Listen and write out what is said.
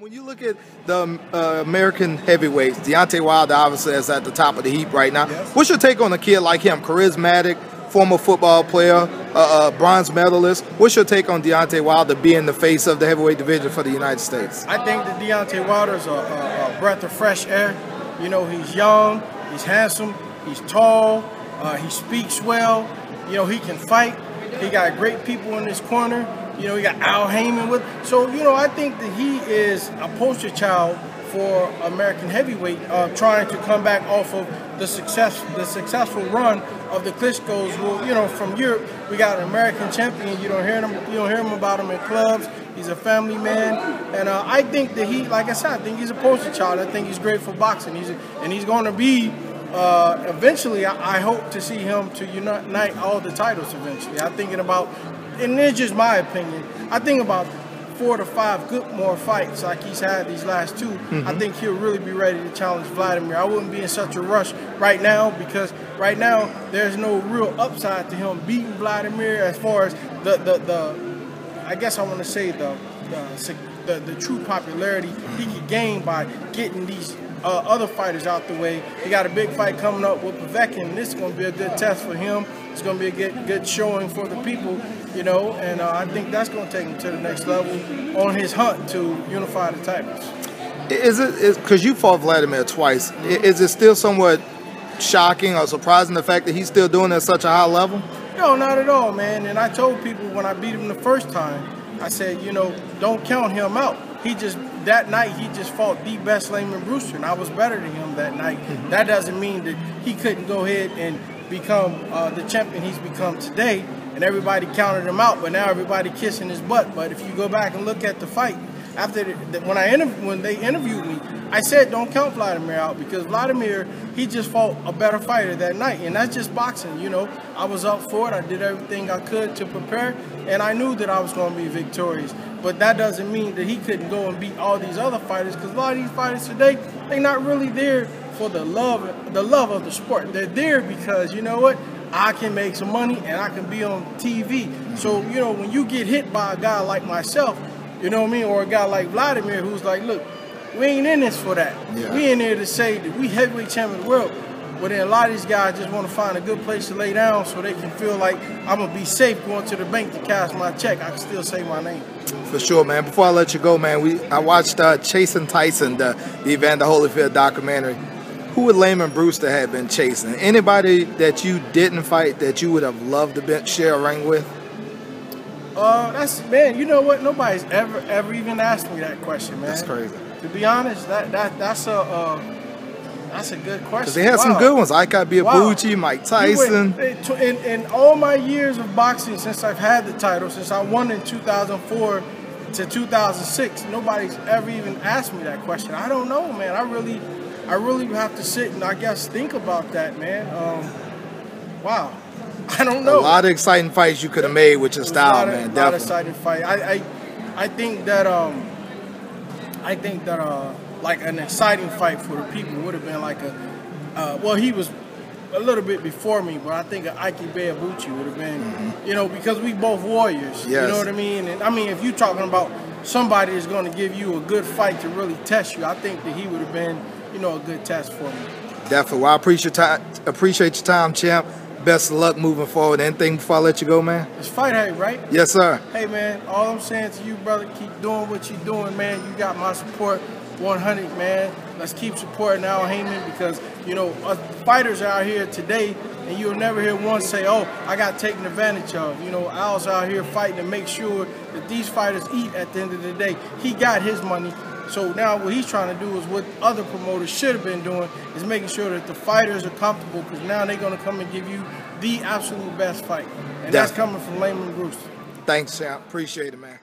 When you look at the American heavyweights, Deontay Wilder obviously is at the top of the heap right now. Yes. What's your take on a kid like him? Charismatic, former football player, bronze medalist. What's your take on Deontay Wilder being the face of the heavyweight division for the United States? I think that Deontay Wilder is a breath of fresh air. You know, he's young, he's handsome, he's tall, he speaks well. You know, he can fight. He got great people in his corner. You know, he got Al Heyman with. So, you know, I think that he is a poster child for American heavyweight, trying to come back off of the successful run of the Klitschkos. Who, you know, from Europe, we got an American champion. You don't hear him about him in clubs. He's a family man, and I think that he, like I said, I think he's a poster child. I think he's great for boxing. He's going to be. Eventually, I hope to see him to unite all the titles eventually. I'm thinking about, and it's just my opinion, I think about 4 to 5 good more fights like he's had these last two. I think he'll really be ready to challenge Wladimir. I wouldn't be in such a rush right now because right now there's no real upside to him beating Wladimir as far as the I guess I want to say the true popularity he could gain by getting these other fighters out the way. He got a big fight coming up with Povetkin. This is going to be a good test for him. It's going to be a good showing for the people, you know, and I think that's going to take him to the next level on his hunt to unify the titles. Is it because you fought Wladimir twice? Is it still somewhat shocking or surprising the fact that he's still doing it at such a high level? No, not at all, man. And I told people when I beat him the first time, I said, you know, don't count him out. That night, he just fought the best Lamon Brewster, and I was better than him that night. That doesn't mean that he couldn't go ahead and become the champion he's become today, and everybody counted him out, but now everybody kissing his butt. But if you go back and look at the fight, after when they interviewed me, I said don't count Wladimir out because Wladimir, he just fought a better fighter that night, and that's just boxing, you know. I was up for it. I did everything I could to prepare, and I knew that I was going to be victorious. But that doesn't mean that he couldn't go and beat all these other fighters because a lot of these fighters today, they're not really there for the love of the sport. They're there because, you know what, I can make some money and I can be on TV. So, you know, when you get hit by a guy like myself, you know what I mean, or a guy like Wladimir who's like, look, we ain't in this for that. Yeah. We in there to say that we heavyweight champion of the world. But then a lot of these guys just want to find a good place to lay down so they can feel like I'm going to be safe going to the bank to cash my check. I can still say my name. For sure, man. Before I let you go, man, I watched Chasing Tyson, the Evander Holyfield documentary. Who would Lamon Brewster have been chasing? Anybody that you didn't fight that you would have loved to share a ring with? Man, you know what? Nobody's ever even asked me that question, man. That's crazy. To be honest, that's a good question. Because they had some good ones. Ike Biabuchi, Mike Tyson. In all my years of boxing, since I've had the title, since I won in 2004 to 2006, nobody's ever even asked me that question. I don't know, man. I really have to sit and I guess think about that, man. Wow. I don't know. A lot of exciting fights you could have made with your style, man. A lot of exciting fight. I think that like an exciting fight for the people would have been like well, he was a little bit before me, but I think Ike Biabuchi would have been, you know, because we both warriors. Yes. You know what I mean? And I mean, if you're talking about somebody that's going to give you a good fight to really test you, I think that he would have been, you know, a good test for me. Definitely. Well, I appreciate your time, champ. Best of luck moving forward. Anything before I let you go, man? It's Fight Hype, right? Yes, sir. Hey, man, all I'm saying to you, brother, keep doing what you're doing, man. You got my support 100, man. Let's keep supporting Al Heyman because, you know, us fighters are out here today, and you'll never hear one say, oh, I got taken advantage of. You know, Al's out here fighting to make sure that these fighters eat at the end of the day. He got his money. So now what he's trying to do is what other promoters should have been doing is making sure that the fighters are comfortable because now they're going to come and give you the absolute best fight. And that's coming from Lamon Brewster. Thanks, champ. Appreciate it, man.